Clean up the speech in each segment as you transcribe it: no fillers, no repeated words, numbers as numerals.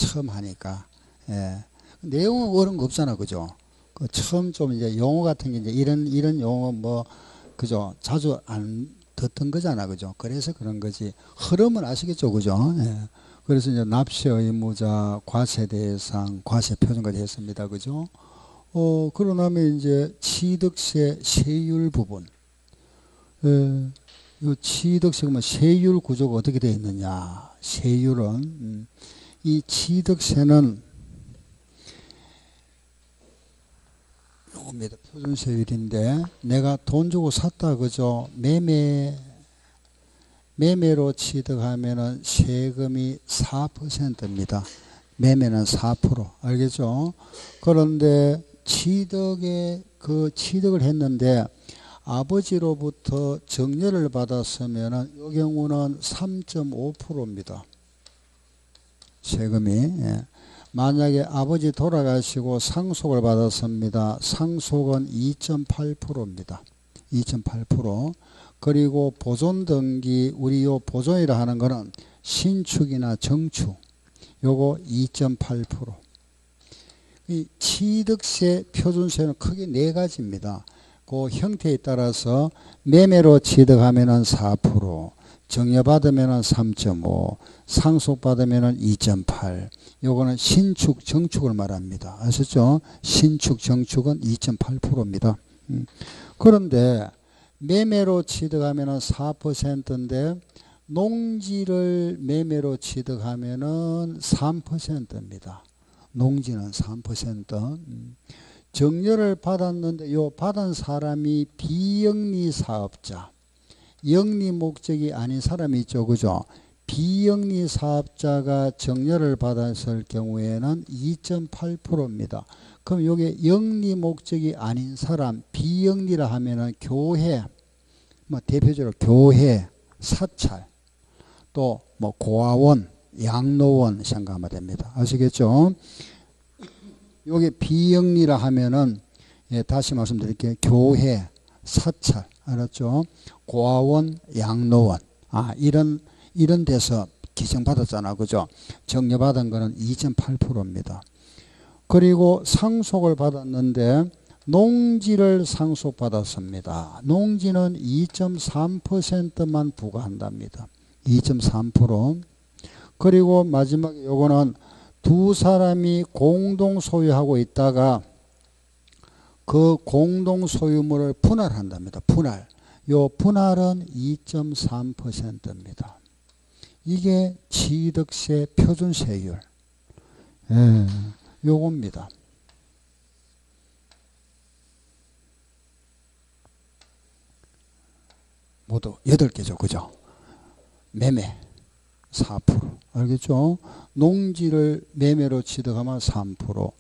처음 하니까. 예. 내용은 어려운 거 없잖아, 그죠? 그 처음 좀 이제 용어 같은 게 이제 이런 용어 뭐, 그죠? 자주 안 듣던 거잖아, 그죠? 그래서 그런 거지. 흐름은 아시겠죠, 그죠? 예. 그래서 이제 납세 의무자, 과세 대상, 과세 표준까지 했습니다, 그죠? 그러고 나면 이제 취득세 세율 부분. 예. 이 취득세 그러면 세율 구조가 어떻게 되어 있느냐? 세율은 이 취득세는 요겁니다. 표준세율인데 내가 돈 주고 샀다 그죠? 매매로 취득하면은 세금이 4%입니다. 매매는 4%. 알겠죠? 그런데 취득을 했는데 아버지로부터 정려를 받았으면은 이 경우는 3.5%입니다. 세금이. 예. 만약에 아버지 돌아가시고 상속을 받았습니다. 상속은 2.8%입니다. 2.8%. 그리고 보존 등기, 우리 요 보존이라 하는 거는 신축이나 정축. 요거 2.8%. 이 취득세, 표준세는 크게 네 가지입니다. 그 형태에 따라서 매매로 취득하면은 4%, 정려받으면은 3.5, 상속받으면은 2.8. 요거는 신축, 정축을 말합니다. 아셨죠? 신축, 정축은 2.8%입니다. 그런데 매매로 취득하면은 4%인데 농지를 매매로 취득하면은 3%입니다. 농지는 3%. 정려를 받았는데 요 받은 사람이 비영리 사업자, 영리 목적이 아닌 사람이 있죠, 그죠? 비영리 사업자가 정려를 받았을 경우에는 2.8%입니다. 그럼 요게 영리 목적이 아닌 사람, 비영리라 하면은 교회, 뭐 대표적으로 교회, 사찰, 또 뭐 고아원, 양로원 생각하면 됩니다. 아시겠죠? 요게 비영리라 하면은, 예, 다시 말씀드릴게요. 교회, 사찰, 알았죠? 고아원, 양로원. 이런 데서 기증받았잖아. 그죠? 정려받은 거는 2.8%입니다. 그리고 상속을 받았는데 농지를 상속받았습니다. 농지는 2.3%만 부과한답니다. 2.3%. 그리고 마지막에 요거는 두 사람이 공동 소유하고 있다가 그 공동 소유물을 분할한답니다. 분할. 요 분할은 2.3%입니다. 이게 취득세 표준세율. 예, 요겁니다. 모두 8개죠. 그죠? 매매 4%. 알겠죠? 농지를 매매로 취득하면 3%.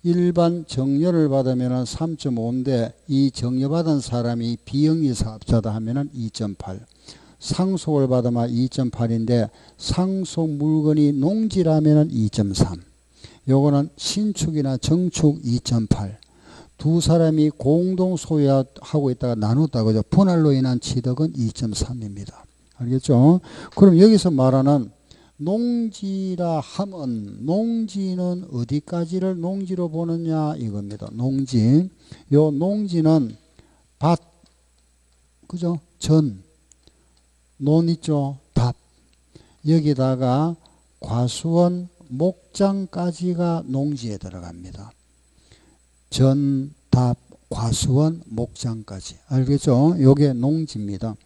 일반 정려를 받으면 3.5인데 이 정려받은 사람이 비영리 사업자다 하면 2.8. 상속을 받으면 2.8인데 상속 물건이 농지라면 2.3. 요거는 신축이나 정축 2.8. 두 사람이 공동 소유하고 있다가 나눴다 그죠? 분할로 인한 취득은 2.3입니다. 알겠죠? 그럼 여기서 말하는 농지라 함은 농지는 어디까지를 농지로 보느냐 이겁니다. 농지. 요 농지는 밭, 그죠? 논 있죠? 답. 여기다가 과수원, 목장까지가 농지에 들어갑니다. 전, 답, 과수원, 목장까지. 알겠죠? 요게 농지입니다.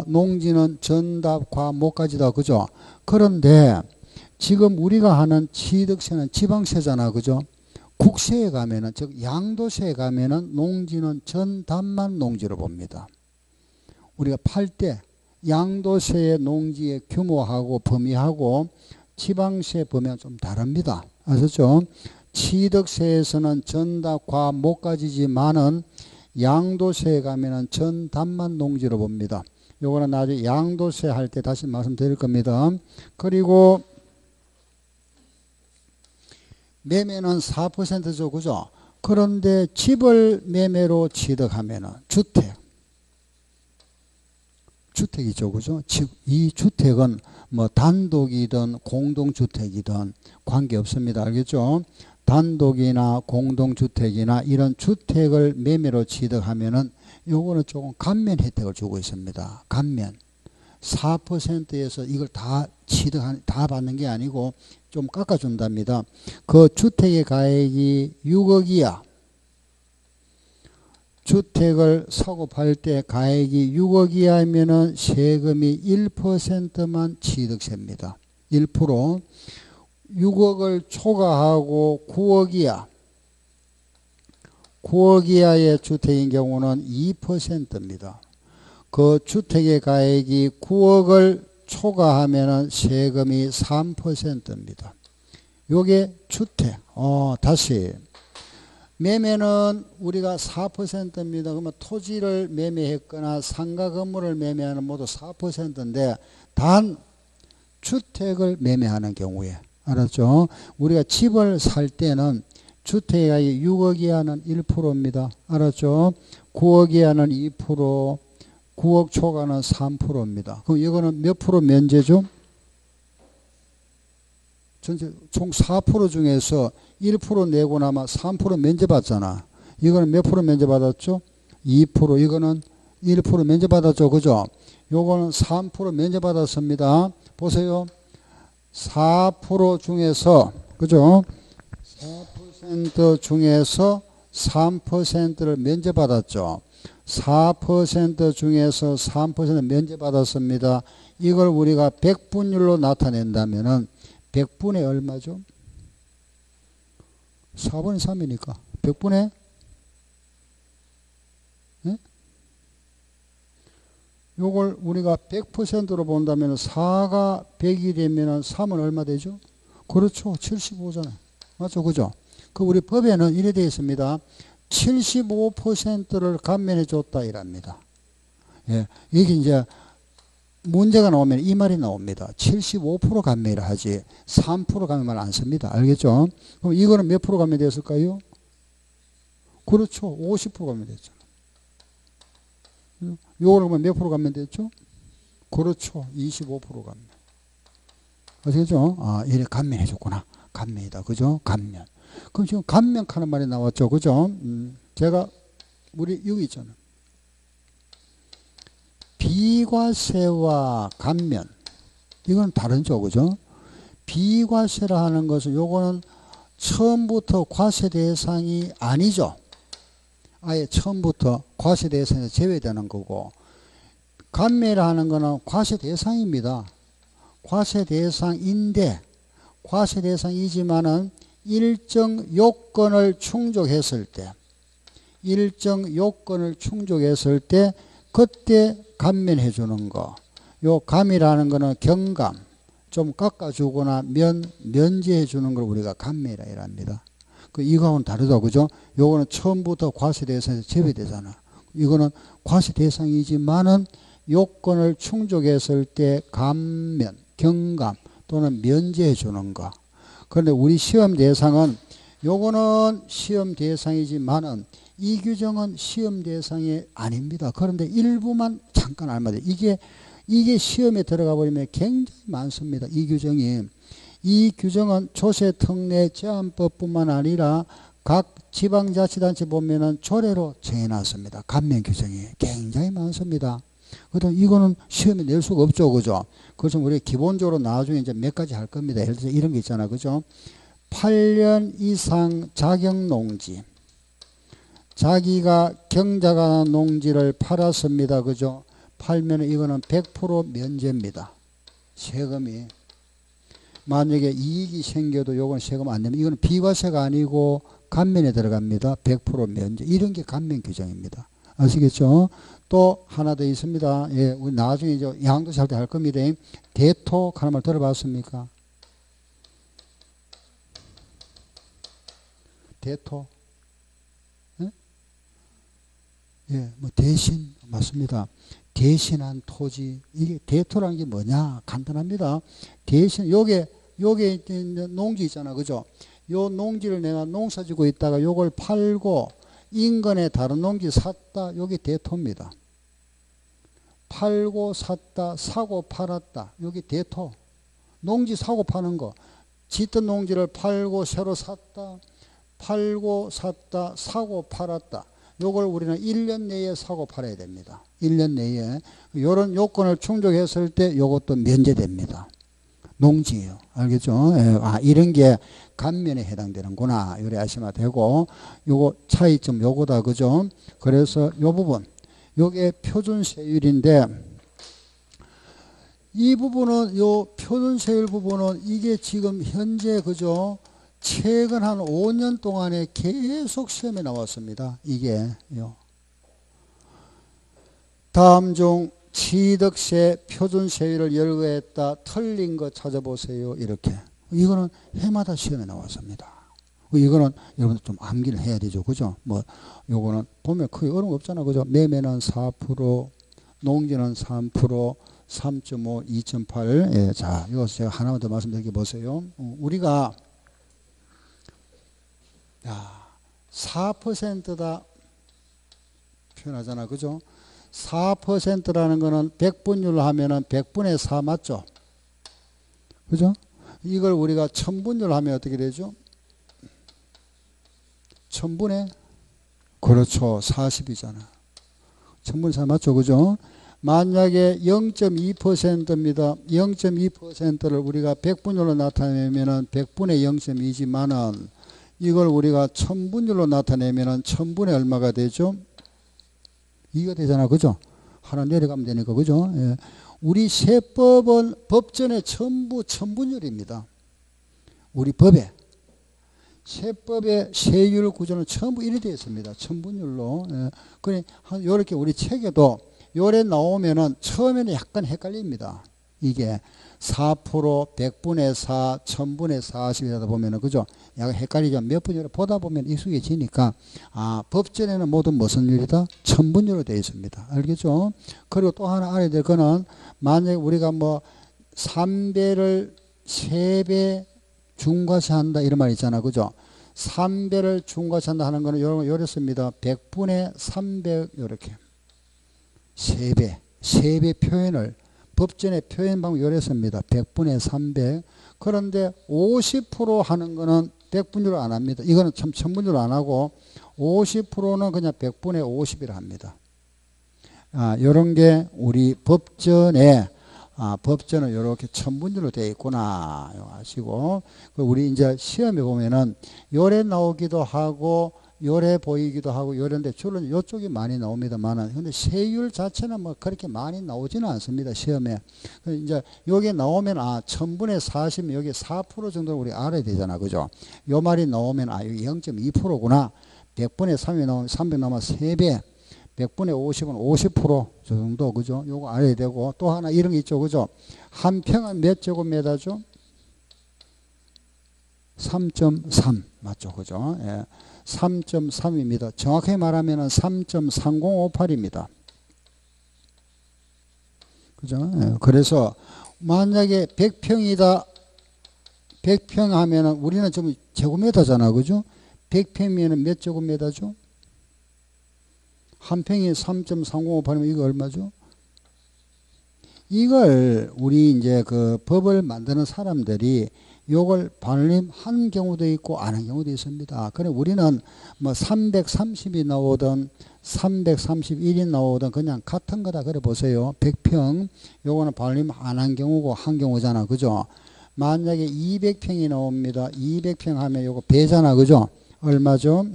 농지는 전, 답, 과, 목까지다. 그죠? 그런데 지금 우리가 하는 취득세는 지방세잖아. 그죠? 국세에 가면은, 즉 양도세에 가면은 농지는 전, 답만 농지로 봅니다. 우리가 팔 때 양도세의 농지의 규모하고 범위하고 지방세 범위가 좀 다릅니다. 아셨죠? 취득세에서는 전, 답, 과, 목까지지만은 양도세에 가면은 전, 답만 농지로 봅니다. 요거는 나중에 양도세 할 때 다시 말씀드릴 겁니다. 그리고 매매는 4%죠. 그죠? 그런데 집을 매매로 취득하면은 주택이죠. 그죠? 즉, 이 주택은 뭐 단독이든 공동주택이든 관계없습니다. 알겠죠? 단독이나 공동주택이나 이런 주택을 매매로 취득하면은 요거는 조금 감면 혜택을 주고 있습니다. 감면. 4%에서 이걸 다 받는 게 아니고 좀 깎아준답니다. 그 주택의 가액이 6억 이하, 주택을 사고 팔 때 가액이 6억 이하면은 세금이 1%만 취득세입니다. 1%. 6억을 초과하고 9억 이하, 9억 이하의 주택인 경우는 2%입니다. 그 주택의 가액이 9억을 초과하면 세금이 3%입니다. 요게 주택. 다시. 매매는 우리가 4%입니다. 그러면 토지를 매매했거나 상가 건물을 매매하는 모두 4%인데 단 주택을 매매하는 경우에. 알았죠? 우리가 집을 살 때는 주택의 가액이 6억 이하는 1%입니다. 알았죠? 9억 이하는 2%, 9억 초과는 3%입니다. 그럼 이거는 몇 프로 면제죠? 전체 총 4% 중에서 1% 내고 나면 3% 면제받잖아. 이거는 몇 프로 면제받았죠? 2%. 이거는 1% 면제받았죠. 그죠? 요거는 3% 면제받았습니다. 보세요. 4% 중에서, 그죠? 4% 중에서 3%를 면제받았죠. 4% 중에서 3% 면제받았습니다. 이걸 우리가 100분율로 나타낸다면은 100분의 얼마죠? 4분의 3이니까 100분의 네? 요걸 우리가 100%로 본다면 4가 100이 되면 3은 얼마 되죠? 그렇죠. 75잖아요. 맞죠? 그죠? 그 우리 법에는 이래 되어 있습니다. 75%를 감면해 줬다 이랍니다. 예. 이게 이제 문제가 나오면 이 말이 나옵니다. 75% 감면이라 하지 3% 감면만 안 씁니다. 알겠죠? 그럼 이거는 몇 프로 감면되었을까요? 그렇죠. 50% 감면됐죠. 요거는 그러면 몇 프로 감면됐죠? 그렇죠. 25% 감면. 아시겠죠? 이래 감면해 줬구나. 감면이다. 그죠? 감면. 그럼 지금 감면하는 말이 나왔죠. 그죠? 제가 우리 여기 있잖아요. 비과세와 감면. 이건 다른죠. 그죠? 비과세라 하는 것은 요거는 처음부터 과세 대상이 아니죠. 아예 처음부터 과세 대상에서 제외되는 거고, 감면이라 하는 거는 과세 대상입니다. 과세 대상인데, 과세 대상이지만은 일정 요건을 충족했을 때, 그때 감면해 주는 거. 요 감이라는 거는 경감, 좀 깎아주거나 면제해 주는 걸 우리가 감면이라 합니다. 이거하고는 다르죠. 그죠? 요거는 처음부터 과세 대상에서 제외되잖아. 이거는 과세 대상이지만은 요건을 충족했을 때 감면, 경감 또는 면제해 주는 거. 그런데 우리 시험 대상은 요거는 시험 대상이지만은 이 규정은 시험 대상이 아닙니다. 그런데 일부만 잠깐 알면 돼요. 이게 시험에 들어가 버리면 굉장히 많습니다. 이 규정이. 이 규정은 조세특례 제한법뿐만 아니라 각 지방자치단체 보면은 조례로 정해놨습니다. 감면 규정이 굉장히 많습니다. 그래도 이거는 시험에 낼 수가 없죠. 그죠? 그래서 우리 기본적으로 나중에 이제 몇 가지 할 겁니다. 예를 들어서 이런 게 있잖아. 그죠? 8년 이상 자격농지. 자기가 경작하는 농지를 팔았습니다. 그죠? 팔면 이거는 100% 면제입니다. 세금이. 만약에 이익이 생겨도 요건 세금 안 내면 이거는 비과세가 아니고 감면에 들어갑니다. 100% 면제. 이런 게 감면 규정입니다. 아시겠죠? 또 하나 더 있습니다. 예, 우리 나중에 이제 양도세 할 때 할 겁니다. 대토 하는 말 들어봤습니까? 대토. 예? 예, 뭐 대신 맞습니다. 대신한 토지. 이게 대토라는 게 뭐냐? 간단합니다. 대신 요게 농지 있잖아. 그죠? 요 농지를 내가 농사 지고 있다가 요걸 팔고 인근에 다른 농지 샀다. 요게 대토입니다. 팔고 샀다, 사고 팔았다. 여기 대토. 농지 사고 파는 거. 짓던 농지를 팔고 새로 샀다. 팔고 샀다. 사고 팔았다. 요걸 우리는 1년 내에 사고 팔아야 됩니다. 1년 내에. 요런 요건을 충족했을 때 요것도 면제됩니다. 농지예요. 알겠죠? 예. 아, 이런 게 감면에 해당되는구나. 요래 아시면 되고, 요거 차이점 요거다. 그죠? 그래서 요 부분, 요게 표준세율인데, 이 부분은, 요 표준세율 부분은 이게 지금 현재, 그죠? 최근 한 5년 동안에 계속 시험에 나왔습니다. 이게, 요. 다음 중 취득세 표준세율을 열거했다. 틀린 거 찾아보세요. 이렇게. 이거는 해마다 시험에 나왔습니다. 이거는 여러분들 좀 암기를 해야 되죠. 그죠? 뭐, 요거는 보면 크게 어려운 거 없잖아. 그죠? 매매는 4%, 농지는 3%, 3.5, 2.8. 예, 자, 이거 제가 하나만 더 말씀드리게 보세요. 우리가, 야, 4%다 표현하잖아. 그죠? 4%라는 거는 100분율로 하면은 100분의 4 맞죠? 그죠? 이걸 우리가 1000분율로 하면 어떻게 되죠? 1000분의, 그렇죠. 40이잖아. 1000분의 4 맞죠? 그죠? 만약에 0.2%입니다. 0.2%를 우리가 100분율로 나타내면은 100분의 0.2지만은 이걸 우리가 1000분율로 나타내면은 1000분의 얼마가 되죠? 2가 되잖아. 그죠? 하나 내려가면 되니까. 그죠? 예. 우리 세법은 법전에 전부 1000분율입니다. 우리 법에. 세법의 세율 구조는 전부 이렇게 되어 있습니다. 1000분율로. 예. 그래, 요렇게 우리 책에도 요래 나오면은 처음에는 약간 헷갈립니다. 이게 4%, 100분의 4, 1000분의 40이라다 보면은, 그죠? 약간 헷갈리죠. 몇 분율을 보다 보면 익숙해지니까, 아, 법전에는 모두 무슨 율이다? 1000분율로 되어 있습니다. 알겠죠? 그리고 또 하나 알아야 될 거는, 만약에 우리가 뭐, 3배를 3배 중과시한다, 이런 말 있잖아. 그죠? 3배를 중과시한다 하는 거는 요렇습니다. 100분의 300, 요렇게. 3배 표현을 법전의 표현 방법이 요랬습니다. 100분의 300. 그런데 50% 하는 거는 100분율로 안 합니다. 이거는 참 1000분율로 안 하고 50%는 그냥 100분의 50이라 합니다. 아, 요런 게 우리 법전에, 아, 법전은 요렇게 1000분율로 되어 있구나. 아시고. 우리 이제 시험에 보면은 요래 나오기도 하고 요래 보이기도 하고 요런데 주로 이쪽이 많이 나옵니다만은 근데 세율 자체는 뭐 그렇게 많이 나오지는 않습니다. 시험에. 이제 여기 나오면 아 1000분의 40 여기 4% 정도를 우리 알아야 되잖아. 그죠? 요 말이 나오면 아 여기 0.2%구나. 100분의 3이 나오면 300 나오면 3배. 100분의 50은 50% 정도. 그죠? 요거 알아야 되고 또 하나 이런 게 있죠. 그죠? 한 평은 몇 제곱미터죠? 3.3 맞죠? 그죠? 예. 3.3입니다. 정확하게 말하면 3.3058입니다. 그죠? 예. 그래서 만약에 100평이다. 100평 하면은 우리는 좀 제곱미터잖아. 그죠? 100평이면 몇 제곱미터죠? 한 평이 3.3058이면 이거 얼마죠? 이걸 우리 이제 그 법을 만드는 사람들이 요걸 반올림한 경우도 있고 안 한 경우도 있습니다. 그래 우리는 뭐 330이 나오든 331이 나오든 그냥 같은 거다 그래 보세요. 100평 요거는 반올림 안 한 경우고 한 경우잖아. 그죠? 만약에 200평이 나옵니다. 200평 하면 요거 배잖아. 그죠? 얼마죠?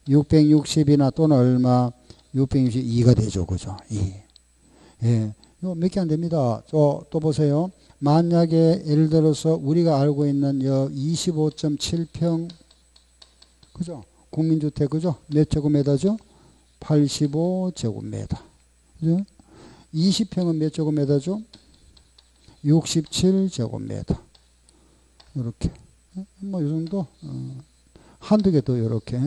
660이나 또는 얼마? 662가 되죠. 그죠? 2. 예. 요 몇 개 안 됩니다. 또 보세요. 만약에 예를 들어서 우리가 알고 있는 25.7평 그죠? 국민주택 그죠? 몇 제곱미터죠? 85제곱미터. 그죠? 20평은 몇 제곱미터죠? 67제곱미터. 이렇게. 뭐 이 정도. 한두 개 더 이렇게.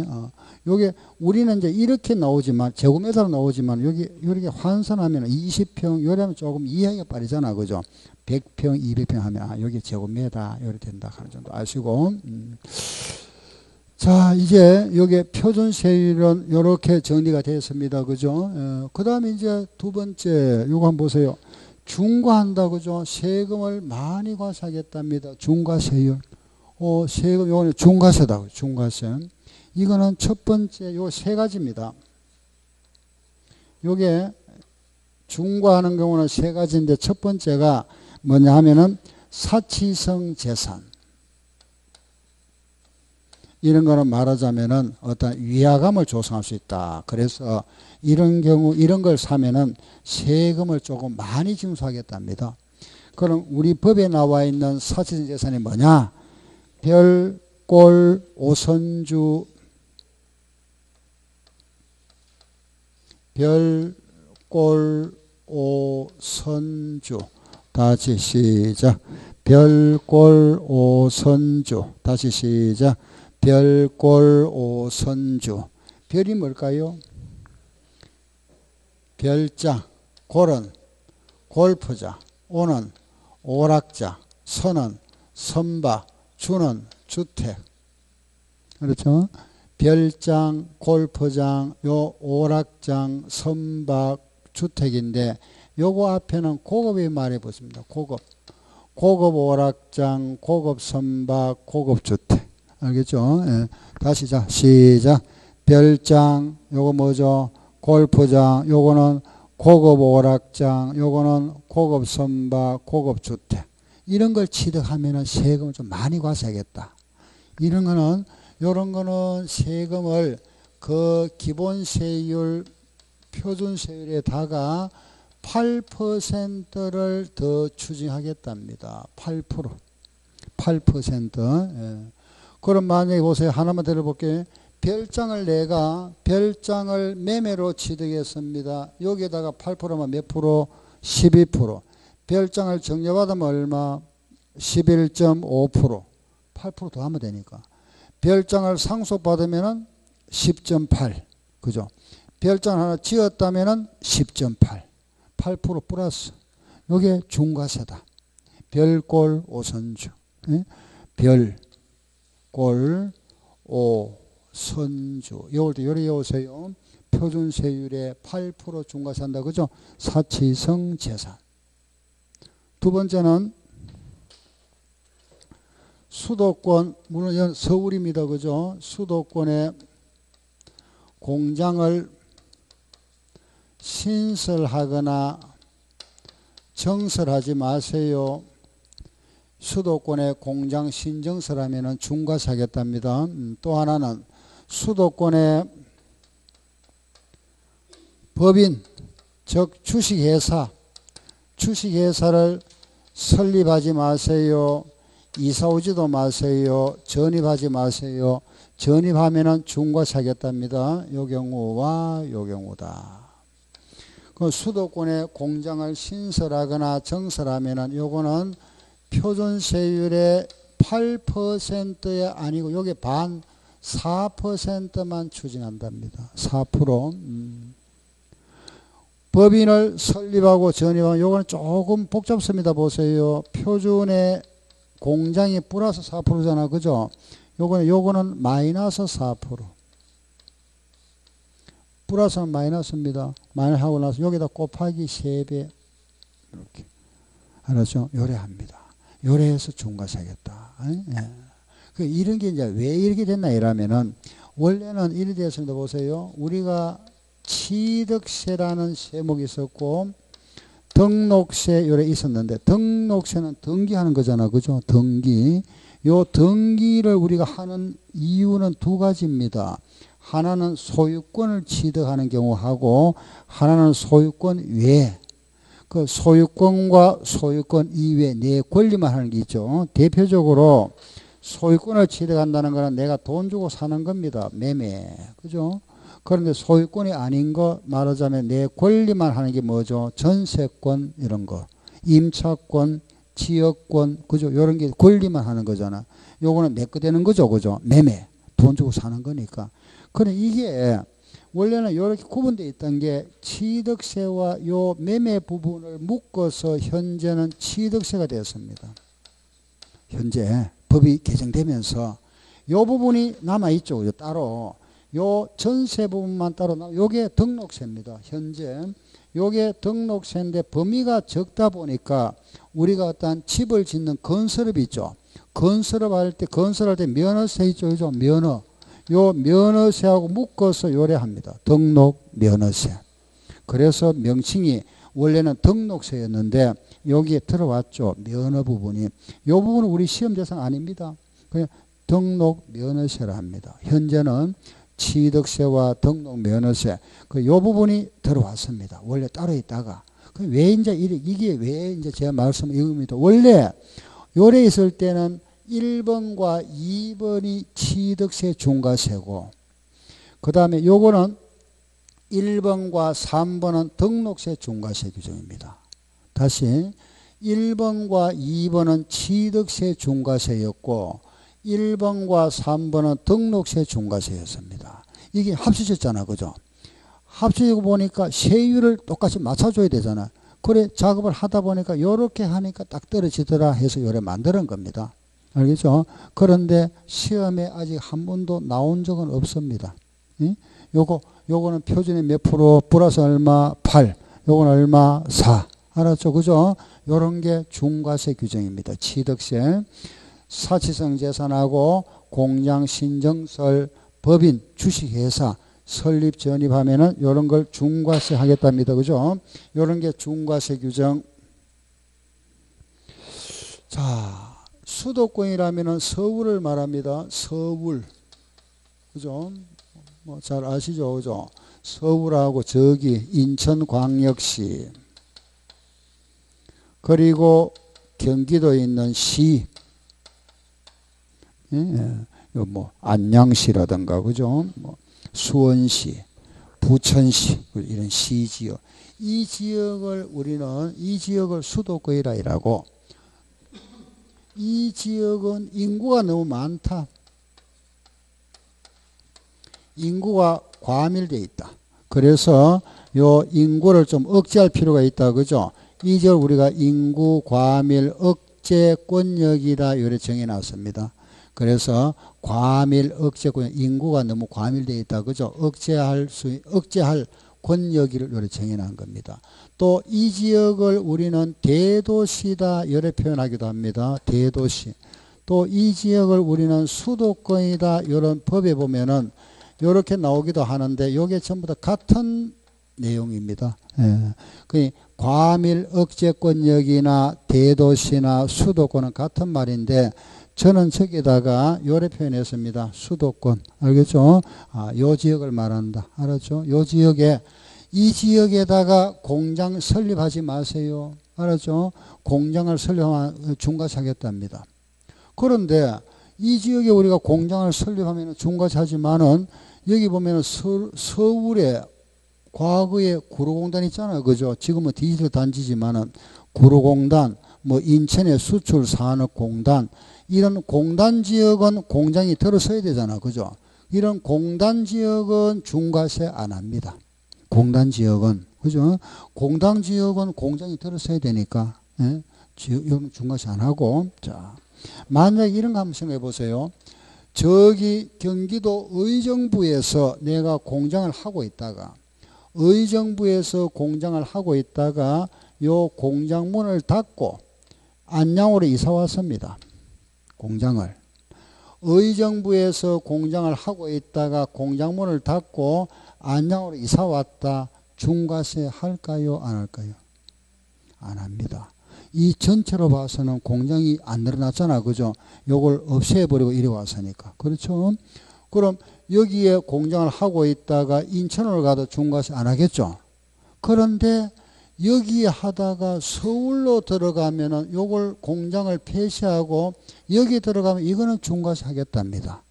요게 우리는 이제 이렇게 나오지만 제곱미터로 나오지만 여기 이렇게 환산하면 20평 요래하면 조금 이해하기가 빠르잖아. 그죠? 100평, 200평 하면 아, 여기 제곱미터 요래 된다 하는 정도 아시고. 자, 이제 여기 표준세율은 이렇게 정리가 되었습니다. 그죠? 그다음에 이제 두 번째 요거 한번 보세요. 중과한다 그죠? 세금을 많이 과세하겠답니다. 중과세율. 세금 요거는 중과세다. 중과세. 이거는 첫 번째 요 세 가지입니다. 요게 중과하는 경우는 세 가지인데 첫 번째가 뭐냐 하면은 사치성 재산. 이런 거는 말하자면은 어떤 위화감을 조성할 수 있다. 그래서 이런 경우 이런 걸 사면은 세금을 조금 많이 징수하겠답니다. 그럼 우리 법에 나와 있는 사치성 재산이 뭐냐? 별, 꼴, 오선주, 별, 꼴, 오선주. 다시 시작. 별, 꼴, 오선주. 다시 시작. 별, 꼴, 오선주. 별이 뭘까요? 별자, 골은 골프자, 오는 오락자, 선은 선박, 주는 주택. 그렇죠? 별장, 골프장, 요 오락장, 선박, 주택인데 요거 앞에는 고급이 말해 보습니다. 고급. 고급 오락장, 고급 선박, 고급 주택. 알겠죠? 예. 다시 자 시작. 별장, 요거 뭐죠? 골프장, 요거는 고급 오락장, 요거는 고급 선박, 고급 주택. 이런 걸 취득하면은 세금을 좀 많이 과세하겠다. 이런 거는 요런 거는 세금을 그 기본세율 표준세율에다가 8%를 더 추징하겠답니다. 8%. 8%. 예. 그럼 만약에 보세요. 하나만 들어볼게요. 별장을 내가 별장을 매매로 취득했습니다. 여기에다가 8%면 몇 프로? 12%. 별장을 정려받으면 얼마? 11.5%. 8% 더 하면 되니까. 별장을 상속받으면 10.8. 그죠? 별장 하나 지었다면 10.8. 8% 플러스. 이게 중과세다. 별꼴 오선주. 예? 별, 꼴, 오, 선주. 요것도 요래 외우세요. 표준세율에 8% 중과세 한다. 그죠? 사치성 재산. 두 번째는 수도권, 물론 서울입니다. 그죠? 수도권에 공장을 신설하거나 정설하지 마세요. 수도권에 공장 신정설하면 중과세 하겠답니다. 또 하나는 수도권에 법인, 즉 주식회사를 설립하지 마세요. 이사 오지도 마세요. 전입하지 마세요. 전입하면 중과세 하겠답니다. 요 경우와 요 경우다. 그 수도권에 공장을 신설하거나 정설하면 요거는 표준세율의 8%에 아니고 요게 반 4%만 추징한답니다. 4%. 법인을 설립하고 전입하면 요거는 조금 복잡습니다. 보세요. 표준의 공장이 플러스 4%잖아. 그죠? 요거는 마이너스 4%. 플러스는 마이너스입니다. 마이너스 하고 나서 여기다 곱하기 3배. 이렇게. 알았죠? 요래합니다. 요래해서 중과세 하겠다. 예. 그 이런 게 이제 왜 이렇게 됐나 이러면은 원래는 이래 되었습니다. 보세요. 우리가 취득세라는 세목이 있었고 등록세 요래 있었는데 등록세는 등기하는 거잖아. 그죠? 등기. 요 등기를 우리가 하는 이유는 두 가지입니다. 하나는 소유권을 취득하는 경우하고 하나는 소유권 외. 그 소유권과 소유권 이외 내 권리만 하는 게 있죠. 대표적으로 소유권을 취득한다는 거는 내가 돈 주고 사는 겁니다. 매매. 그죠? 그런데 소유권이 아닌 거 말하자면 내 권리만 하는 게 뭐죠? 전세권 이런 거. 임차권, 지역권, 그죠? 이런 게 권리만 하는 거잖아. 요거는 내 거 되는 거죠. 그죠? 매매. 돈 주고 사는 거니까. 그래 이게 원래는 이렇게 구분되어 있던 게 취득세와 요 매매 부분을 묶어서 현재는 취득세가 되었습니다. 현재 법이 개정되면서 요 부분이 남아있죠. 그죠? 따로 요 전세 부분만 따로 요게 등록세입니다. 현재 요게 등록세인데 범위가 적다 보니까 우리가 어떤 집을 짓는 건설업이 있죠. 건설할 때 면허세 있죠. 그죠? 면허. 요 면허세하고 묶어서 요래합니다. 등록 면허세. 그래서 명칭이 원래는 등록세였는데 여기에 들어왔죠. 면허 부분이. 요 부분은 우리 시험 대상 아닙니다. 그냥 등록 면허세라 합니다. 현재는 취득세와 등록 면허세 요 부분이 들어왔습니다. 원래 따로 있다가 왜 이게 왜 이제 제가 말씀 이겁니다. 원래 요래 있을 때는 1번과 2번이 취득세 중과세고 그 다음에 요거는 1번과 3번은 등록세 중과세 규정입니다. 다시 1번과 2번은 취득세 중과세였고 1번과 3번은 등록세 중과세였습니다. 이게 합쳐졌잖아. 그죠? 합쳐지고 보니까 세율을 똑같이 맞춰줘야 되잖아. 그래 작업을 하다 보니까 이렇게 하니까 딱 떨어지더라 해서 요래 만드는 겁니다. 알겠죠? 그런데 시험에 아직 한 번도 나온 적은 없습니다. 응? 요거는 표준이 몇 프로 플러스 얼마 8 요거는 얼마 4 알았죠? 그죠? 요런 게 중과세 규정입니다. 취득세 사치성 재산하고 공장 신정설 법인 주식회사 설립 전입하면은 요런 걸 중과세 하겠답니다. 그죠? 요런 게 중과세 규정. 자, 수도권이라면은 서울을 말합니다. 서울. 그죠? 뭐 잘 아시죠? 그죠? 서울하고 저기 인천광역시. 그리고 경기도에 있는 시. 예, 뭐 안양시라든가 그죠? 뭐 수원시, 부천시 이런 시지역. 이 지역을 우리는 이 지역을 수도권이라 이라고. 이 지역은 인구가 너무 많다. 인구가 과밀되어 있다. 그래서 요 인구를 좀 억제할 필요가 있다. 그죠? 이 지역을 우리가 인구 과밀 억제권역이다. 이렇게 정해놨습니다. 그래서 과밀 억제권 인구가 너무 과밀되어 있다. 그죠? 억제할 권역을 이렇게 정해놓은 겁니다. 또 이 지역을 우리는 대도시다 이렇게 표현하기도 합니다. 대도시. 또 이 지역을 우리는 수도권이다 이런 법에 보면은 이렇게 나오기도 하는데 이게 전부 다 같은 내용입니다. 예. 그 과밀 억제권역이나 대도시나 수도권은 같은 말인데 저는 저기다가 요래 표현했습니다. 수도권. 알겠죠? 요 지역을 말한다. 알았죠? 요 지역에 이 지역에다가 공장 설립하지 마세요. 알았죠? 공장을 설립하면 중과세 하겠답니다. 그런데 이 지역에 우리가 공장을 설립하면 중과세 하지만은 여기 보면은 서울에 과거에 구로공단 있잖아요. 그죠? 지금은 디지털 단지지만은 구로공단, 뭐 인천의 수출산업공단 이런 공단 지역은 공장이 들어서야 되잖아. 그죠? 이런 공단 지역은 중과세 안 합니다. 공단 지역은. 그죠? 공단 지역은 공장이 들어서야 되니까, 예? 지역은 중과세 안 하고. 자, 만약에 이런 거 한번 생각해 보세요. 저기 경기도 의정부에서 내가 공장을 하고 있다가, 의정부에서 공장을 하고 있다가 요 공장 문을 닫고 안양으로 이사 왔습니다. 공장을. 의정부에서 공장을 하고 있다가 공장 문을 닫고 안양으로 이사 왔다. 중과세 할까요? 안 할까요? 안 합니다. 이 전체로 봐서는 공장이 안 늘어났잖아. 그죠? 요걸 없애버리고 이리 왔으니까. 그렇죠? 그럼 여기에 공장을 하고 있다가 인천으로 가도 중과세 안 하겠죠? 그런데 여기에 하다가 서울로 들어가면은 요걸 공장을 폐쇄하고 여기 들어가면 이거는 중과세 하겠답니다.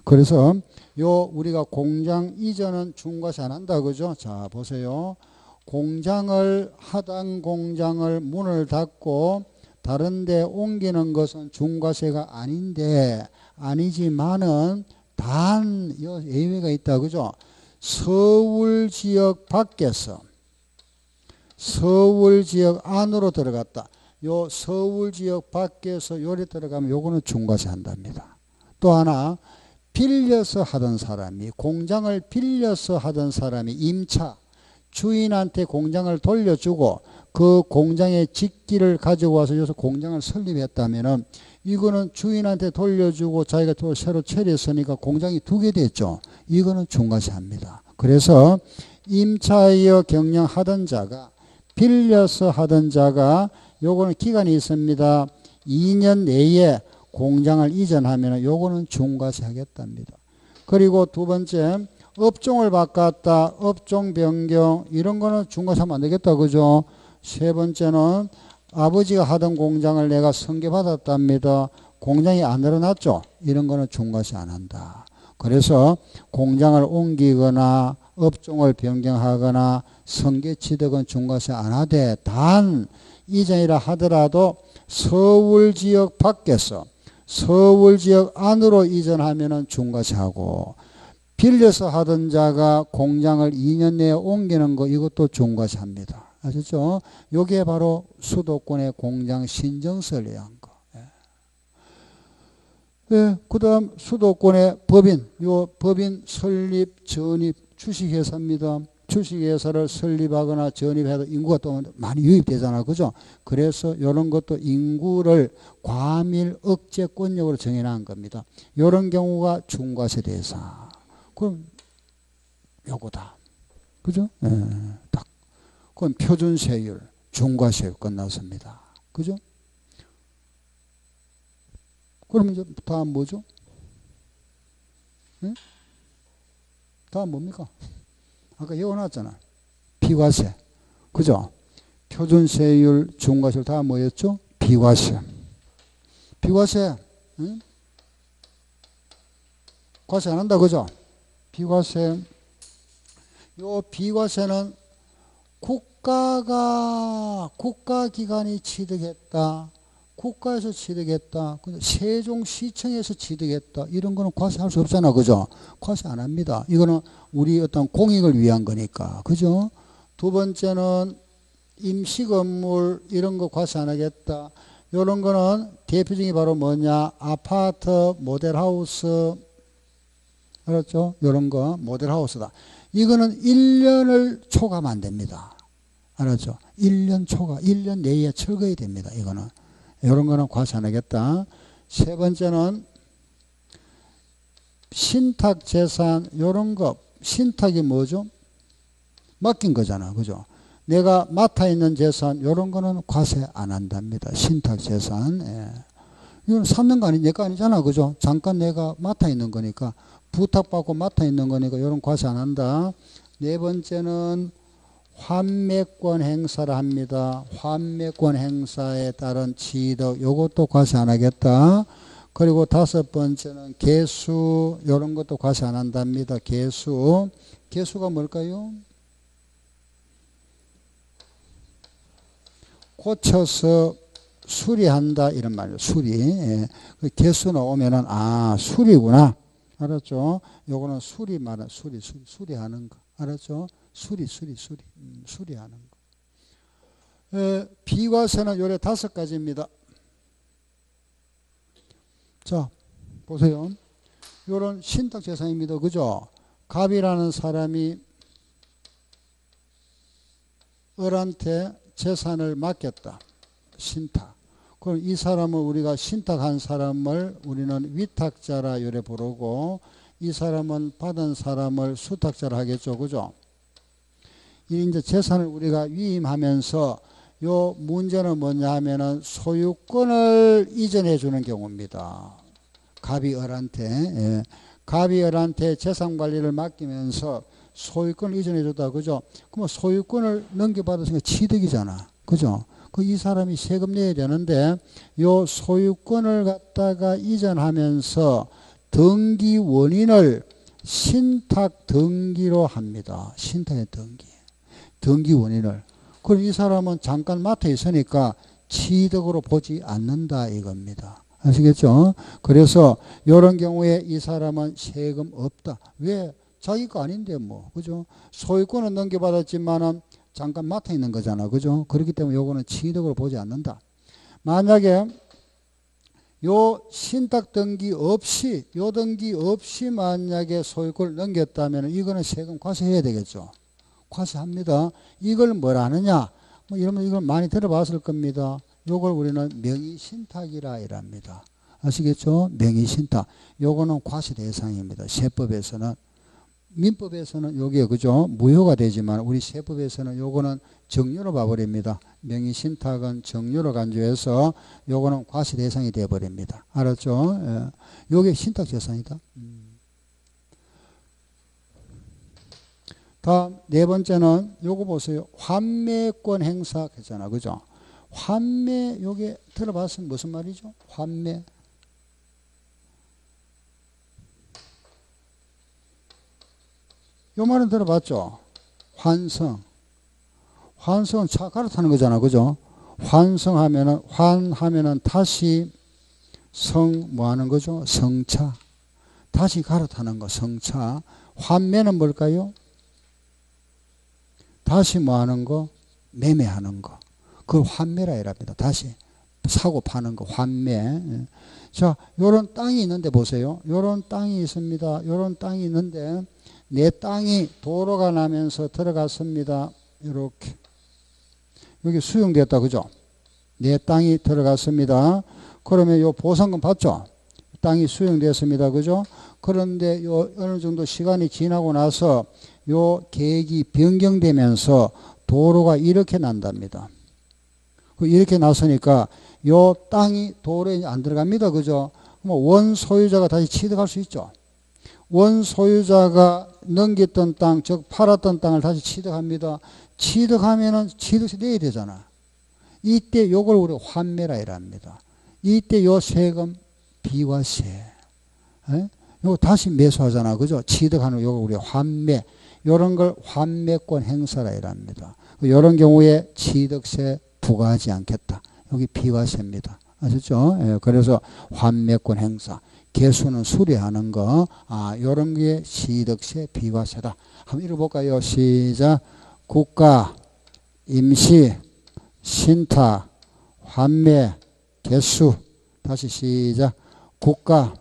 그래서 요 우리가 공장 이전은 중과세 안 한다. 그죠? 자, 보세요. 공장을 하던 공장을 문을 닫고 다른 데 옮기는 것은 중과세가 아니지만은 단 예외가 있다. 그죠? 서울 지역 밖에서 서울 지역 안으로 들어갔다. 요 서울 지역 밖에서 요리 들어가면 요거는 중과세 한답니다. 또 하나 빌려서 하던 사람이 공장을 빌려서 하던 사람이 임차 주인한테 공장을 돌려주고 그 공장의 직기를 가지고 와서 여기서 공장을 설립했다면은 이거는 주인한테 돌려주고 자기가 또 새로 처리했으니까 공장이 두 개 됐죠. 이거는 중과세합니다. 그래서 임차하여 경영하던 자가 빌려서 하던 자가 요거는 기간이 있습니다. 2년 내에 공장을 이전하면 요거는 중과세 하겠답니다. 그리고 두 번째 업종을 바꿨다. 업종 변경 이런 거는 중과세하면 안 되겠다. 그죠? 세 번째는 아버지가 하던 공장을 내가 승계받았답니다. 공장이 안 늘어났죠? 이런 거는 중과세 안 한다. 그래서 공장을 옮기거나 업종을 변경하거나 승계 취득은 중과세 안 하되 단 이전이라 하더라도 서울 지역 밖에서 서울 지역 안으로 이전하면 중과세하고 빌려서 하던 자가 공장을 2년 내에 옮기는 거 이것도 중과세합니다. 아셨죠? 요게 바로 수도권의 공장 신정서를 위한 거. 예, 그 다음 수도권의 법인, 요 법인 설립, 전입, 주식회사입니다. 주식회사를 설립하거나 전입해도 인구가 또 많이 유입되잖아. 그죠? 그래서 요런 것도 인구를 과밀 억제권역으로 정해놓은 겁니다. 요런 경우가 중과세 대상. 그럼 요거다. 그죠? 예, 딱. 그건 표준세율, 중과세 끝났습니다. 그죠? 그러면 이제 다음 뭐죠? 응? 다음 뭡니까? 아까 외워놨잖아. 비과세. 그죠? 표준세율, 중과세 다음 뭐였죠? 비과세. 비과세. 응? 과세 안 한다. 그죠? 비과세. 요 비과세는 국가기관이 취득했다. 국가에서 취득했다. 세종시청에서 취득했다. 이런 거는 과세할 수 없잖아. 그죠? 과세 안 합니다. 이거는 우리 어떤 공익을 위한 거니까. 그죠? 두 번째는 임시건물 이런 거 과세 안 하겠다. 이런 거는 대표적인 바로 뭐냐? 아파트, 모델하우스. 알았죠? 이런 거 모델하우스다. 이거는 1년을 초과하면 안 됩니다. 알았죠? 1년 초과, 1년 내에 철거해야 됩니다. 이거는. 이런 거는 과세 안 하겠다. 세 번째는 신탁재산 이런 거. 신탁이 뭐죠? 맡긴 거잖아. 그죠? 내가 맡아 있는 재산 이런 거는 과세 안 한답니다. 신탁재산. 예. 이건 샀는 거 아니, 내 거 아니잖아. 그죠? 잠깐 내가 맡아 있는 거니까 부탁받고 맡아 있는 거니까 이런 과세 안 한다. 네 번째는 환매권 행사를 합니다. 환매권 행사에 따른 취득 요것도 과세 안 하겠다. 그리고 다섯 번째는 개수 이런 것도 과세 안 한답니다. 개수. 개수가 뭘까요? 고쳐서 수리한다 이런 말이에요. 수리. 예. 개수 나오면은 아 수리구나. 알았죠? 요거는 수리 말은 수리하는 거. 알았죠? 수리하는 거. 비과세는 요래 5가지입니다. 자, 보세요. 요런 신탁재산입니다. 그죠? 갑이라는 사람이 을한테 재산을 맡겼다. 신탁. 그럼 이 사람을 우리가 신탁한 사람을 우리는 위탁자라 요래 부르고 이 사람은 받은 사람을 수탁자라 하겠죠. 그죠? 이 이제 재산을 우리가 위임하면서 요 문제는 뭐냐 하면은 소유권을 이전해 주는 경우입니다. 갑이 을한테. 예. 갑이 을한테 재산 관리를 맡기면서 소유권을 이전해 줬다. 그죠? 그럼 소유권을 넘겨받았으니까 취득이잖아. 그죠? 이 사람이 세금 내야 되는데 요 소유권을 갖다가 이전하면서 등기 원인을 신탁 등기로 합니다. 신탁의 등기 원인을. 그럼 이 사람은 잠깐 맡아 있으니까 취득으로 보지 않는다 이겁니다. 아시겠죠? 그래서 이런 경우에 이 사람은 세금 없다. 왜? 자기 거 아닌데 뭐. 그죠? 소유권은 넘겨받았지만은 잠깐 맡아 있는 거잖아. 그죠? 그렇기 때문에 요거는 취득으로 보지 않는다. 만약에 요 신탁 등기 없이, 만약에 소유권을 넘겼다면 이거는 세금 과세해야 되겠죠. 과세합니다. 이걸 뭘 아느냐? 뭐 여러분 이걸 많이 들어봤을 겁니다. 요걸 우리는 명의신탁이라 이랍니다. 아시겠죠? 명의신탁. 요거는 과세 대상입니다. 세법에서는. 민법에서는 요게 그죠? 무효가 되지만 우리 세법에서는 요거는 정료로 봐버립니다. 명의신탁은 정료로 간주해서 요거는 과세 대상이 되어버립니다. 알았죠? 예. 요게 신탁재산이다. 다음 네 번째는 요거 보세요. 환매권 행사 했잖아. 그죠? 환매 요게 들어봤으면 무슨 말이죠? 환매. 요 말은 들어봤죠? 환성. 환성은 차 갈아타는 거잖아. 그죠? 환성하면은, 환하면은 다시 뭐 하는 거죠? 성차. 다시 갈아타는 거, 성차. 환매는 뭘까요? 다시 뭐 하는 거? 매매하는 거. 그걸 환매라 이랍니다. 다시 사고 파는 거, 환매. 자, 요런 땅이 있는데 보세요. 요런 땅이 있습니다. 요런 땅이 있는데, 내 땅이 도로가 나면서 들어갔습니다. 이렇게. 여기 수용됐다. 그죠? 내 땅이 들어갔습니다. 그러면 요 보상금 받죠? 땅이 수용됐습니다. 그죠? 그런데 요 어느 정도 시간이 지나고 나서 요 계획이 변경되면서 도로가 이렇게 난답니다. 이렇게 났으니까 요 땅이 도로에 안 들어갑니다. 그죠? 그럼 원 소유자가 다시 취득할 수 있죠. 원 소유자가 넘겼던 땅, 즉 팔았던 땅을 다시 취득합니다. 취득하면은 취득세 내야 되잖아. 이때 요걸 우리 환매라 이랍니다. 이때 요 세금 비과세. 에? 요거 다시 매수하잖아. 그죠? 취득하는 요거 우리 환매. 요런 걸 환매권 행사라 이랍니다. 요런 경우에 취득세 부과하지 않겠다. 여기 비과세입니다. 아셨죠? 예, 그래서 환매권 행사. 개수는 수리하는 거. 아, 요런 게 취득세 비과세다. 한번 읽어볼까요? 시작. 국가, 임시, 신탁, 환매, 개수. 다시 시작. 국가,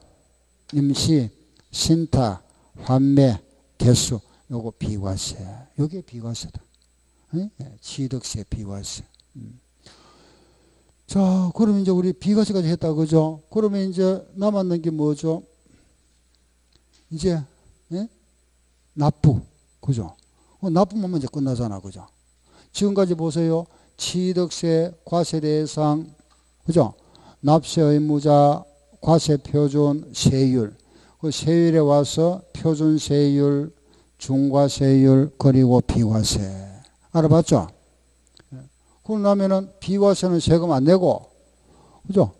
임시, 신탁, 환매, 개수. 요거 비과세. 요게 비과세다. 예? 취득세 비과세. 자, 그러면 이제 우리 비과세까지 했다. 그죠? 그러면 이제 남았는 게 뭐죠? 이제, 예? 납부. 그죠? 납부만 이제 끝나잖아. 그죠? 지금까지 보세요. 취득세, 과세 대상, 그죠? 납세 의무자, 과세 표준, 세율. 그 세율에 와서 표준 세율, 중과세율, 그리고 비과세. 알아봤죠? 그러면은 비과세는 세금 안 내고, 그죠?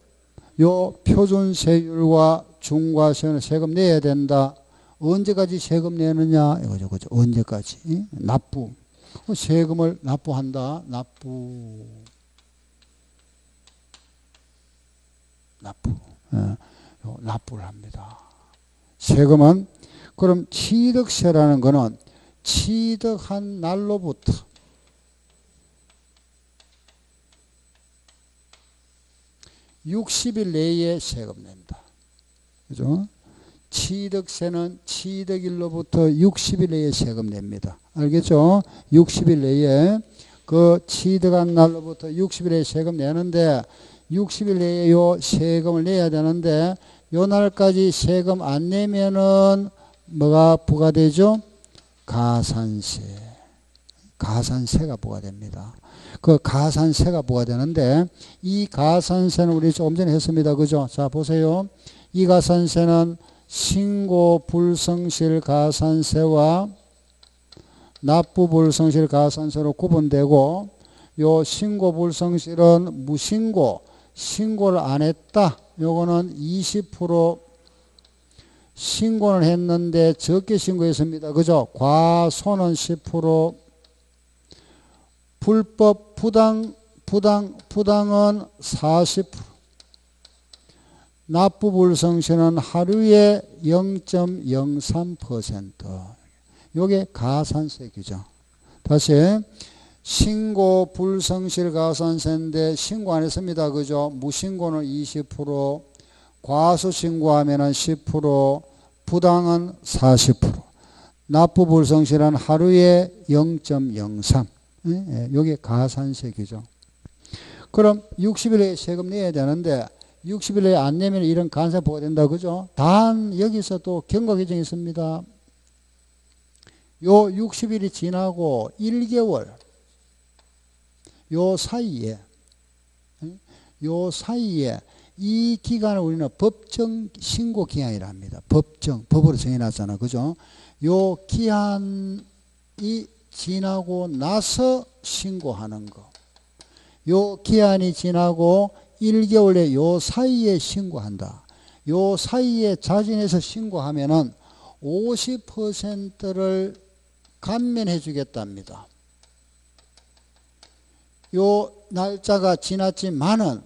요 표준 세율과 중과세는 세금 내야 된다. 언제까지 세금 내느냐? 이거죠. 그죠? 언제까지? 응? 납부. 세금을 납부한다. 납부. 납부를 합니다. 세금은, 그럼 취득세라는 거는 취득한 날로부터 60일 내에 세금 낸다. 그죠? 취득세는 취득일로부터 60일 내에 세금 냅니다. 알겠죠? 60일 내에 그 취득한 날로부터 60일 내에 세금 내는데 60일 내에 요 세금을 내야 되는데 요 날까지 세금 안 내면은 뭐가 부과되죠? 가산세. 가산세가 부과됩니다. 그 가산세가 부과되는데 이 가산세는 우리 조금 전에 했습니다. 그죠? 자, 보세요. 이 가산세는 신고 불성실 가산세와 납부 불성실 가산세로 구분되고 요 신고 불성실은 무신고, 신고를 안 했다. 요거는 20% 신고는 했는데 적게 신고했습니다. 그죠? 과소는 10%, 불법 부당은 40%, 납부 불성실은 하루에 0.03%. 요게 가산세 규정. 다시 신고 불성실 가산세인데 신고 안 했습니다. 그죠? 무신고는 20%, 과소 신고하면은 10%, 부당은 40%. 납부 불성실한 하루에 0.03. 이게 가산세 규정. 그럼 60일에 세금 내야 되는데 60일에 안 내면 이런 간세 보가 된다. 그죠? 단 여기서 또 경과 규정이 있습니다. 요 60일이 지나고 1개월 요 사이에 이 기간을 우리는 법정 신고 기한이라 합니다. 법으로 정해놨잖아. 그죠? 요 기한이 지나고 나서 신고하는 거. 요 기한이 지나고 1개월에 요 사이에 신고한다. 요 사이에 자진해서 신고하면은 50%를 감면해 주겠답니다. 요 날짜가 지났지만은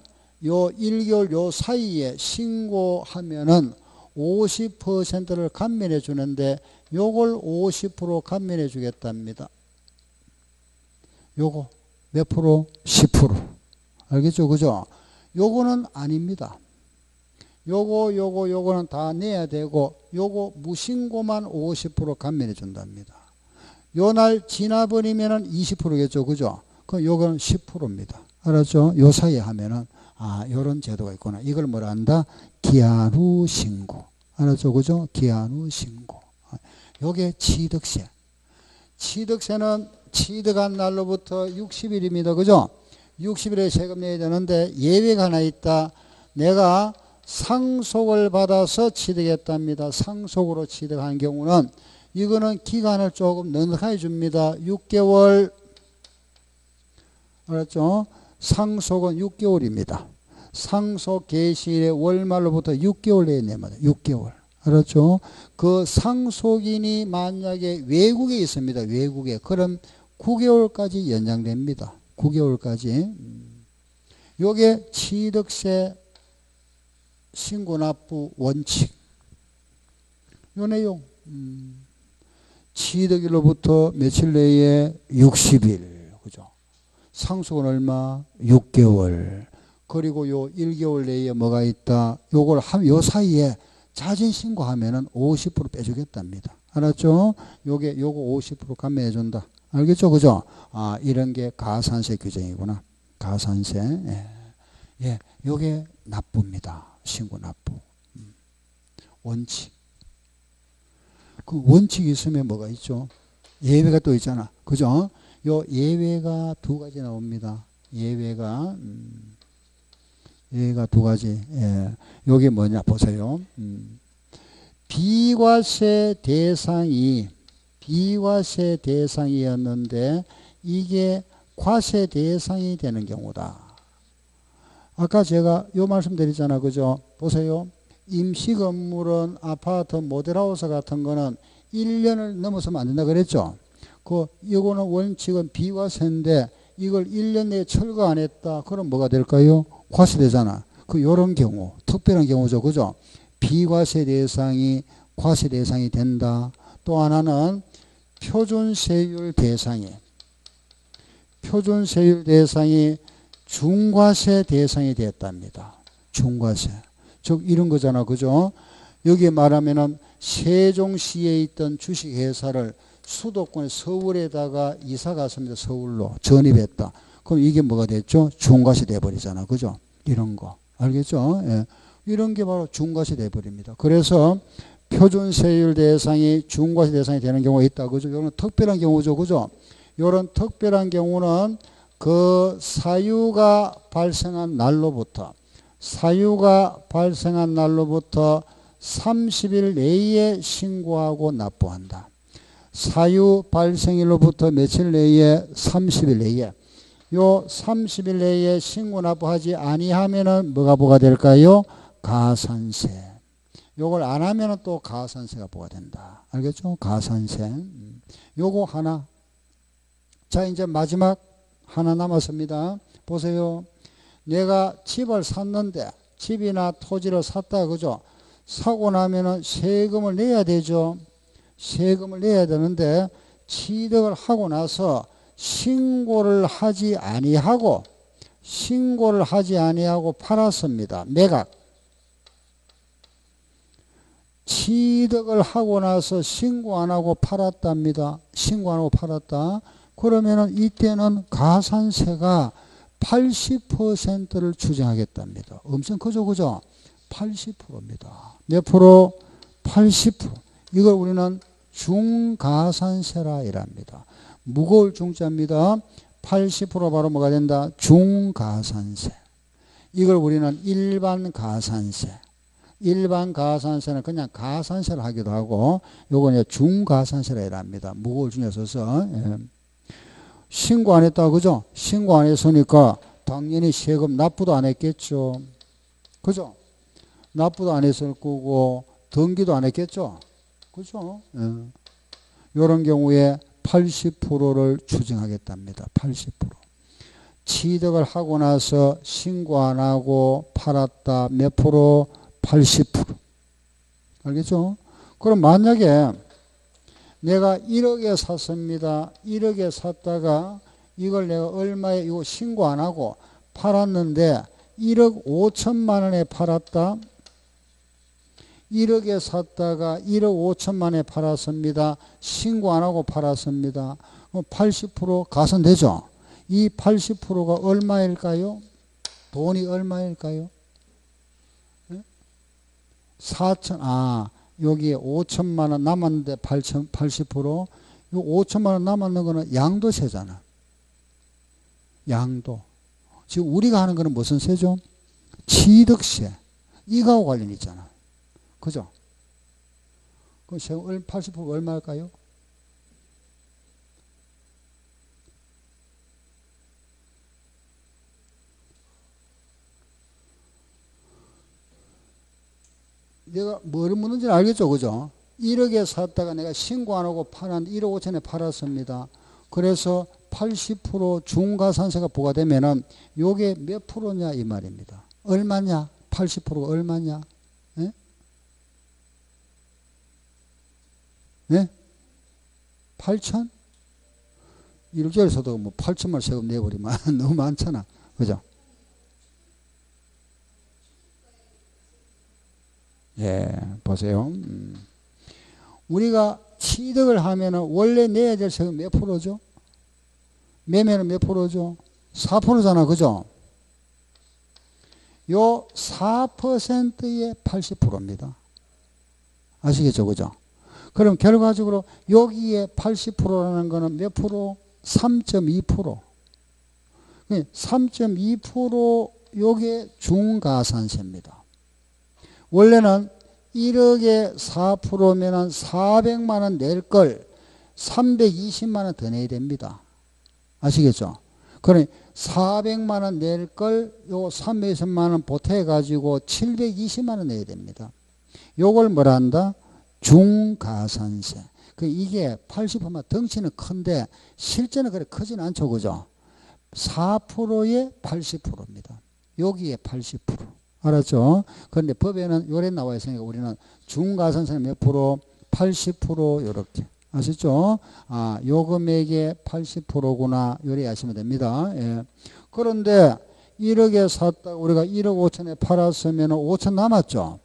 요 1개월 요 사이에 신고하면은 50%를 감면해 주는데 요걸 50% 감면해 주겠답니다. 요거 몇 프로? 10%. 알겠죠? 그죠? 요거는 아닙니다. 요거는 다 내야 되고 요거 무신고만 50% 감면해 준답니다. 요 날 지나버리면은 20%겠죠. 그죠? 그럼 요거는 10%입니다. 알았죠? 요 사이에 하면은 요런 제도가 있구나. 이걸 뭐라 한다? 기한 후 신고. 알았죠? 그죠? 기한 후 신고. 요게 취득세. 취득세는 취득한 날로부터 60일입니다. 그죠? 60일에 세금 내야 되는데 예외가 하나 있다. 내가 상속을 받아서 취득했답니다. 상속으로 취득한 경우는 이거는 기간을 조금 넉넉하게 줍니다. 6개월. 알았죠? 상속은 6개월입니다. 상속 개시일의 월말로부터 6개월 내에 내면 6개월. 알았죠? 그 상속인이 만약에 외국에 있습니다. 외국에. 그럼 9개월까지 연장됩니다. 9개월까지. 요게 취득세 신고 납부 원칙. 요 내용. 취득일로부터 며칠 내에 60일. 그죠? 상속은 얼마? 6개월. 그리고 요 1개월 내에 뭐가 있다? 요걸 요 사이에 자진 신고하면은 50% 빼주겠답니다. 알았죠? 요거 50% 감면해 준다. 알겠죠? 그죠? 이런 게 가산세 규정이구나. 가산세. 예. 요게 납부입니다. 신고 납부. 원칙. 그 원칙이 있으면 뭐가 있죠? 예외가 또 있잖아. 그죠? 요 예외가 두 가지 나옵니다. 예외가 두 가지. 예. 요게 뭐냐 보세요. 비과세 대상이었는데 이게 과세 대상이 되는 경우다. 아까 제가 요 말씀 드리잖아. 그죠? 보세요. 임시 건물은 아파트 모델하우스 같은 거는 1년을 넘어서면 안 된다 그랬죠? 이거는 원칙은 비과세인데 이걸 1년 내에 철거 안 했다. 그럼 뭐가 될까요? 과세되잖아. 요런 경우, 특별한 경우죠. 그죠? 비과세 대상이 과세 대상이 된다. 또 하나는 표준세율 대상이 중과세 대상이 됐답니다. 중과세. 즉 이런 거잖아. 그죠? 여기에 말하면은 세종시에 있던 주식회사를 수도권 서울에다가 이사 갔습니다. 서울로 전입했다. 그럼 이게 뭐가 됐죠? 중과세 돼버리잖아. 그죠? 이런 거. 알겠죠? 예. 이런 게 바로 중과세 돼버립니다. 그래서 표준세율 대상이 중과세 대상이 되는 경우가 있다. 그죠? 이거는 특별한 경우죠. 그죠? 이런 특별한 경우는 그 사유가 발생한 날로부터 30일 내에 신고하고 납부한다. 사유 발생일로부터 며칠 내에 30일 내에 요 30일 내에 신고 납부하지 아니하면은 뭐가 부과될까요? 가산세. 요걸 안 하면은 또 가산세가 부과된다. 알겠죠? 가산세. 요거 하나. 자, 이제 마지막 하나 남았습니다. 보세요. 내가 집을 샀는데 집이나 토지를 샀다. 그죠? 사고 나면은 세금을 내야 되죠. 세금을 내야 되는데 취득을 하고 나서 신고를 하지 아니하고 팔았습니다. 매각. 취득을 하고 나서 신고 안 하고 팔았답니다. 신고 안 하고 팔았다. 그러면은 이때는 가산세가 80%를 추징하겠답니다. 엄청 크죠, 그죠? 80%입니다. 몇 프로? 80%. 이걸 우리는 중가산세라 이랍니다. 무거울 중자입니다. 80% 바로 뭐가 된다? 중가산세. 이걸 우리는 일반 가산세. 일반 가산세는 그냥 가산세를 하기도 하고, 요건 이제 중가산세라 이랍니다. 무거울 중에 서서. 예. 신고 안 했다, 그죠? 신고 안 했으니까 당연히 세금 납부도 안 했겠죠. 그죠? 납부도 안 했을 거고, 등기도 안 했겠죠. 그죠? 예. 이런 경우에 80%를 추징하겠답니다. 80%. 취득을 하고 나서 신고 안 하고 팔았다. 몇 프로? 80%. 알겠죠? 그럼 만약에 내가 1억에 샀습니다. 1억에 샀다가 이걸 내가 얼마에 이거 신고 안 하고 팔았는데 1억 5천만 원에 팔았다. 1억에 샀다가 1억 5천만 원에 팔았습니다. 신고 안 하고 팔았습니다. 80% 가산되죠. 이 80%가 얼마일까요? 돈이 얼마일까요? 4천, 여기에 5천만 원 남았는데 80%, 요 5천만 원 남았는 거는 양도세잖아. 양도. 지금 우리가 하는 거는 무슨 세죠? 취득세. 이거하고 관련이 있잖아. 그죠? 그럼 80%가 얼마일까요? 내가 뭐를 묻는지는 알겠죠, 그죠? 1억에 샀다가 내가 신고 안 하고 팔았는데 1억 5천에 팔았습니다. 그래서 80% 중과산세가 부과되면은 요게 몇 프로냐 이 말입니다. 얼마냐? 80%가 얼마냐? 예? 네? 8천? 1억짜리서도 뭐 8천만 세금 내버리면 너무 많잖아. 그죠? 예, 보세요. 우리가 취득을 하면은 원래 내야 될 세금 몇 프로죠? 매매는 몇 프로죠? 4%잖아. 그죠? 요 4%의 80%입니다. 아시겠죠? 그죠? 그럼 결과적으로 여기에 80%라는 거는 몇 프로? 3.2%. 3.2% 요게 중가산세입니다. 원래는 1억에 4%면은 400만 원 낼 걸 320만 원 더 내야 됩니다. 아시겠죠? 그러니 400만 원 낼 걸 요 320만 원 보태 가지고 720만 원 내야 됩니다. 요걸 뭐라 한다? 중가산세. 이게 80%만 덩치는 큰데 실제는 그렇게 크진 않죠. 그죠? 4%의 80%입니다. 여기에 80%. 알았죠? 그런데 법에는 요래 나와 있으니까 우리는 중가산세는 몇 프로? 80% 요렇게. 아시죠? 요 금액의 80%구나. 요래 하시면 됩니다. 예. 그런데 1억에 샀다가 우리가 1억 5천에 팔았으면 5천 남았죠?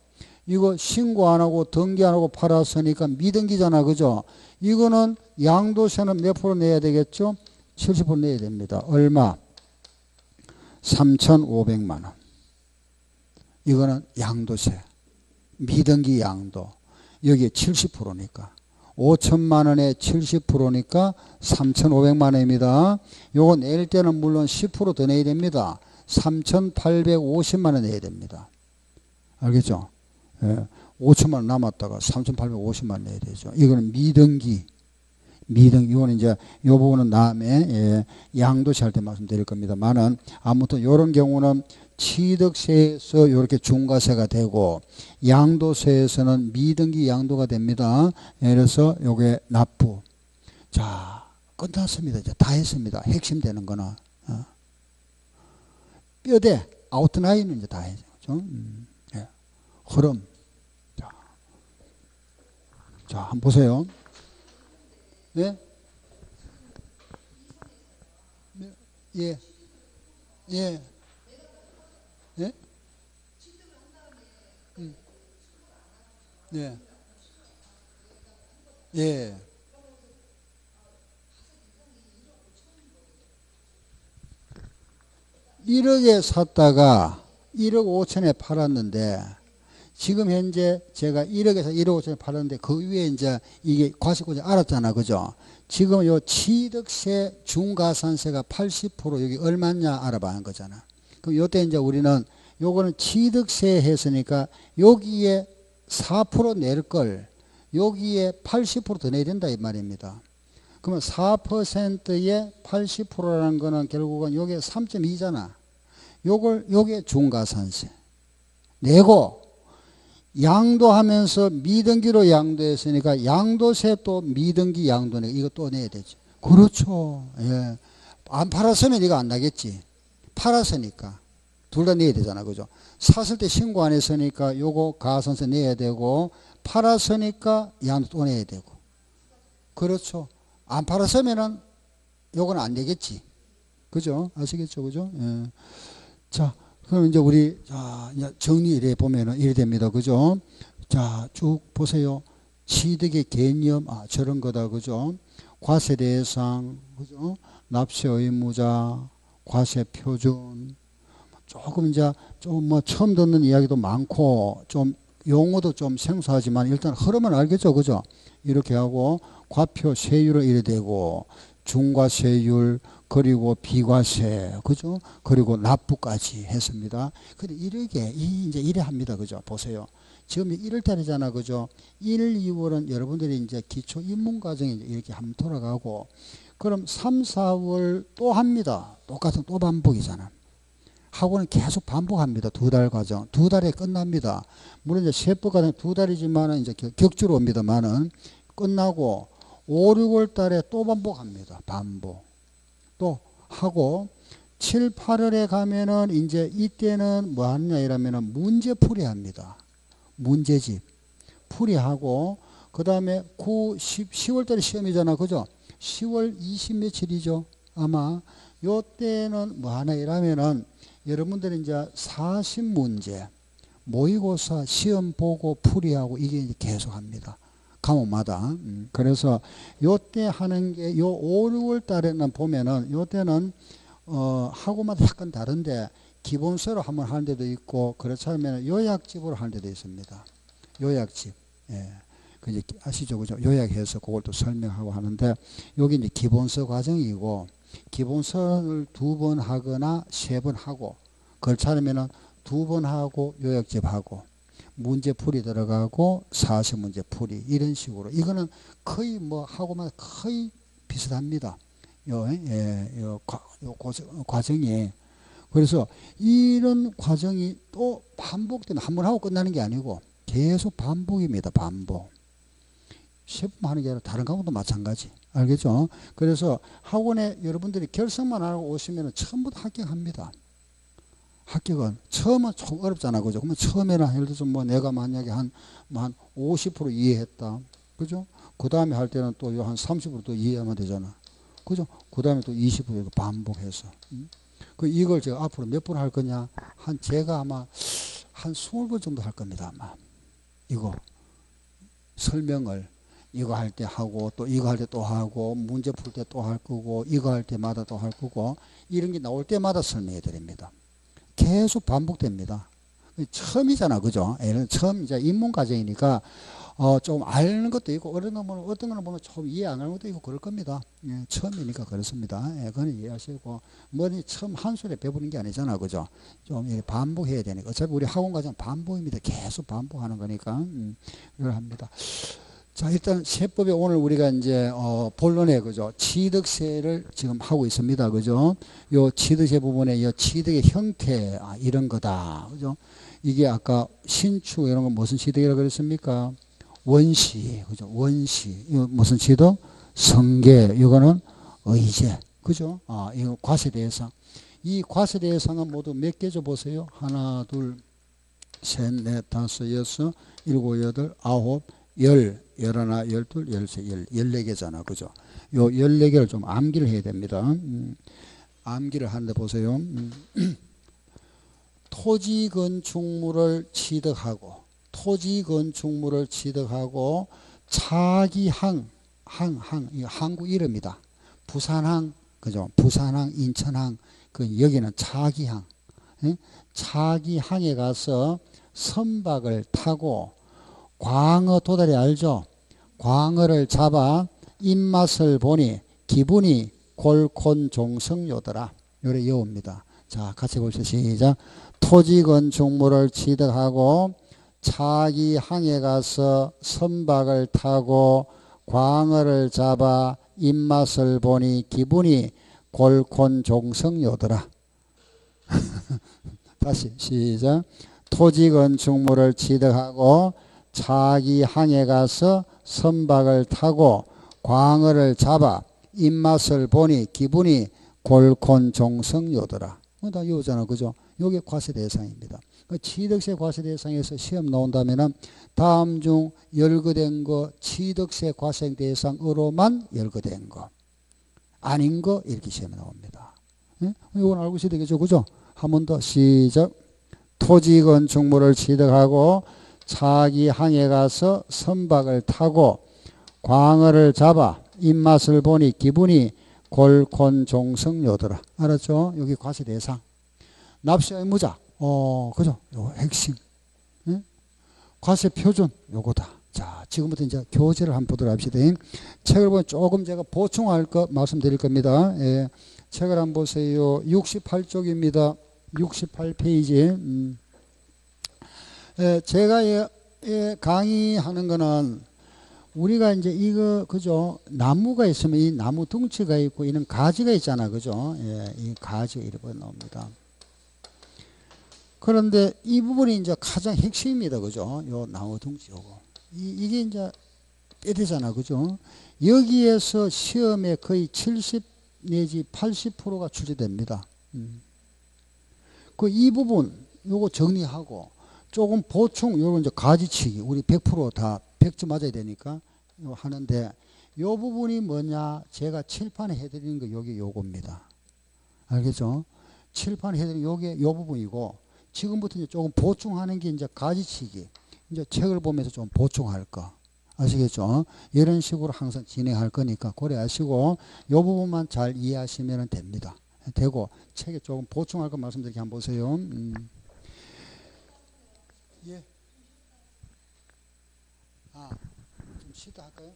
이거 신고 안 하고 등기 안 하고 팔았으니까 미등기잖아. 그죠? 이거는 양도세는 몇 프로 내야 되겠죠? 70% 내야 됩니다. 얼마? 3,500만 원. 이거는 양도세. 미등기 양도. 여기에 70%니까. 5천만 원에 70%니까 3,500만 원입니다. 요거 낼 때는 물론 10% 더 내야 됩니다. 3,850만 원 내야 됩니다. 알겠죠? 예. 5천만 원 남았다가 3,850만 원 내야 되죠. 이거는 미등기. 이거는 이제 이 부분은 다음에 양도세 할 때 말씀드릴 겁니다만은 아무튼 이런 경우는 취득세에서 이렇게 중과세가 되고 양도세에서는 미등기 양도가 됩니다. 그래서 요게 납부. 자, 끝났습니다. 이제 다 했습니다. 핵심 되는 거는 뼈대 아웃라인은 이제 다 해죠. 그렇죠? 예. 흐름. 자, 한번 보세요. 네? 예. 예. 예? 예. 예. 1억에 샀다가 1억 5천에 팔았는데 지금 현재 제가 1억에서 1억 5천에 팔았는데 그 위에 이제 이게 과세권이 알았잖아. 그죠? 지금 요 취득세 중과산세가 80% 여기 얼마냐 알아봐야 하는 거잖아. 그럼 요때 이제 우리는 요거는 취득세 했으니까 여기에 4% 낼 걸 여기에 80% 내야 된다 이 말입니다. 그러면 4%에 80%라는 거는 결국은 요게 3.2잖아. 요게 중과산세. 내고 양도하면서 미등기로 양도했으니까 양도세 또 미등기 양도네. 이거 또 내야 되지. 그렇죠. 예. 안 팔았으면 이거 안 나겠지. 팔았으니까. 둘 다 내야 되잖아. 그죠? 샀을 때 신고 안 했으니까 요거 가산세 내야 되고 팔았으니까 양도 또 내야 되고. 그렇죠. 안 팔았으면은 요건 안 되겠지. 그죠? 아시겠죠? 그죠? 예. 자, 그럼 이제 우리, 자, 정리를 해보면은 이래 됩니다. 그죠? 자, 쭉 보세요. 취득의 개념, 저런 거다. 그죠? 과세 대상, 그죠? 납세 의무자, 과세 표준. 조금 이제 좀 뭐 처음 듣는 이야기도 많고 좀 용어도 좀 생소하지만 일단 흐름은 알겠죠. 그죠? 이렇게 하고 과표 세율을 이래 되고 중과세율 그리고 비과세 그죠? 그리고 납부까지 했습니다. 근데 이렇게 이제 이래 합니다. 그죠? 보세요. 지금 1월달이잖아. 그죠? 1, 2월은 여러분들이 이제 기초 입문 과정이 이렇게 한번 돌아가고 그럼 3, 4월 또 합니다. 똑같은 또 반복이잖아. 학원은 계속 반복합니다. 2달 과정. 2달에 끝납니다. 물론 이제 세법 과정 2달이지만은 이제 격주로 옵니다만은 끝나고 5, 6월 달에 또 반복합니다. 반복. 또 하고 7, 8월에 가면은 이제 이때는 뭐 하느냐 이러면은 문제풀이 합니다. 문제집. 풀이하고 그 다음에 9, 10, 10월 달에 시험이잖아. 그죠? 10월 20 며칠이죠. 아마 요때는 뭐 하나 이러면은 여러분들이 이제 40문제 모의고사 시험 보고 풀이하고 이게 이제 계속 합니다. 과목마다. 그래서 요때 하는 게 요 5, 6월 달에는 보면은 요때는 학원마다 약간 다른데 기본서로 한번 하는 데도 있고 그렇지 않으면 요약집으로 하는 데도 있습니다. 요약집. 예. 그 이제 아시죠? 그죠? 요약해서 그걸 또 설명하고 하는데 여기 이제 기본서 과정이고 기본서를 2번 하거나 3번 하고 그렇지 않으면 2번 하고 요약집 하고 문제풀이 들어가고 40문제 풀이 이런 식으로 이거는 거의 뭐 하고만 거의 비슷합니다. 요 과정이 그래서 이런 과정이 또 반복되면 한 번 하고 끝나는 게 아니고 계속 반복입니다. 반복. 시험 하는 게 아니라 다른 과목도 마찬가지. 알겠죠? 그래서 학원에 여러분들이 결석만 하고 오시면 처음부터 합격합니다. 합격은 처음은 좀 어렵잖아. 그죠? 그러면 처음에는 예를 들어서 뭐 내가 만약에 한 50% 이해했다. 그죠? 그 다음에 할 때는 또 한 30%또 이해하면 되잖아. 그죠? 그 다음에 또 20% 반복해서. 그 이걸 제가 앞으로 몇 번 할 거냐? 제가 아마 한 20번 정도 할 겁니다. 아마. 이거. 설명을. 이거 할 때 하고 또 이거 할 때 또 하고 문제 풀 때 또 할 거고 이거 할 때마다 또 할 거고 이런 게 나올 때마다 설명해 드립니다. 계속 반복됩니다. 처음이잖아. 그죠? 처음 이제 입문 과정이니까 좀 아는 것도 있고 어떤 거는 보면 좀 이해 안 하는 것도 있고 그럴 겁니다. 예, 처음이니까 그렇습니다. 예, 그건 이해하시고 뭐니 처음 한 손에 배부는 게 아니잖아. 그죠? 좀 반복해야 되니까 어차피 우리 학원 과정 반복입니다. 계속 반복하는 거니까 이걸 합니다. 자, 일단 세법에 오늘 우리가 이제 본론에 그죠? 취득세를 지금 하고 있습니다. 그죠? 요 취득세 부분에 이 취득의 형태 이런 거다. 그죠? 이게 아까 신축 이런 건 무슨 취득이라고 그랬습니까? 원시. 그죠? 원시. 이거 무슨 취득? 성계. 이거는 의제. 그죠? 이거 과세 대상. 이 과세 대상은 모두 몇 개죠? 보세요. 하나, 둘, 셋, 넷, 다섯, 여섯, 일곱, 여덟, 아홉, 열, 열하나, 열둘, 열세, 14개잖아. 그죠? 요 14개를 좀 암기를 해야 됩니다. 암기를 하는데 보세요. 토지 건축물을 취득하고 차기항, 이 항구 이름이다. 부산항, 그죠? 부산항, 인천항, 그 여기는 차기항. 예? 차기항에 가서 선박을 타고 광어 도다리 알죠? 광어를 잡아 입맛을 보니 기분이 골콘종성요더라. 요래 여옵니다. 자, 같이 봅시다. 시작. 토지건축물을 취득하고 차기항에 가서 선박을 타고 광어를 잡아 입맛을 보니 기분이 골콘종성요더라. 다시 시작. 토지건축물을 취득하고 차기항에 가서 선박을 타고 광어를 잡아 입맛을 보니 기분이 골콘종성요더라. 다 이거잖아, 그죠? 요게 과세 대상입니다. 취득세 과세 대상에서 시험 나온다면은 다음 중 열거된 거 취득세 과세 대상으로만 열거된 거 아닌 거 이렇게 시험에 나옵니다. 예? 이건 알고 있어야 되겠죠, 그죠? 한 번 더 시작. 토지건축물을 취득하고 차기항에 가서 선박을 타고 광어를 잡아 입맛을 보니 기분이 골콘종성요더라. 알았죠? 여기 과세 대상. 납세 의무자. 그죠? 요 핵심. 응? 과세 표준. 요거다. 자, 지금부터 이제 교재를 한번 보도록 합시다. 책을 보면 조금 제가 보충할 거 말씀드릴 겁니다. 예. 책을 한번 보세요. 68쪽입니다. 68페이지. 예, 제가 강의하는 거는 우리가 이제 이거 그죠? 나무가 있으면 이 나무 둥치가 있고 이런 가지가 있잖아, 그죠? 예, 이 가지가 이렇게 나옵니다. 그런데 이 부분이 이제 가장 핵심입니다, 그죠? 요 나무 둥치 요거 이게 이제 빼대잖아, 그죠? 여기에서 시험에 거의 70 내지 80%가 출제됩니다. 그 이 부분 요거 정리하고 조금 보충 요런 이제 가지치기 우리 100% 다 100점 맞아야 되니까 하는데 요 부분이 뭐냐 제가 칠판에 해드리는 거 여기 요겁니다. 알겠죠? 칠판에 해드리는 요게 요 부분이고 지금부터 이제 조금 보충하는 게 이제 가지치기 이제 책을 보면서 좀 보충할 거 아시겠죠? 이런 식으로 항상 진행할 거니까 고려하시고 요 부분만 잘 이해하시면 됩니다. 되고 책에 조금 보충할 거 말씀드리게 한번 보세요. 예. 좀 쉬다 할까요?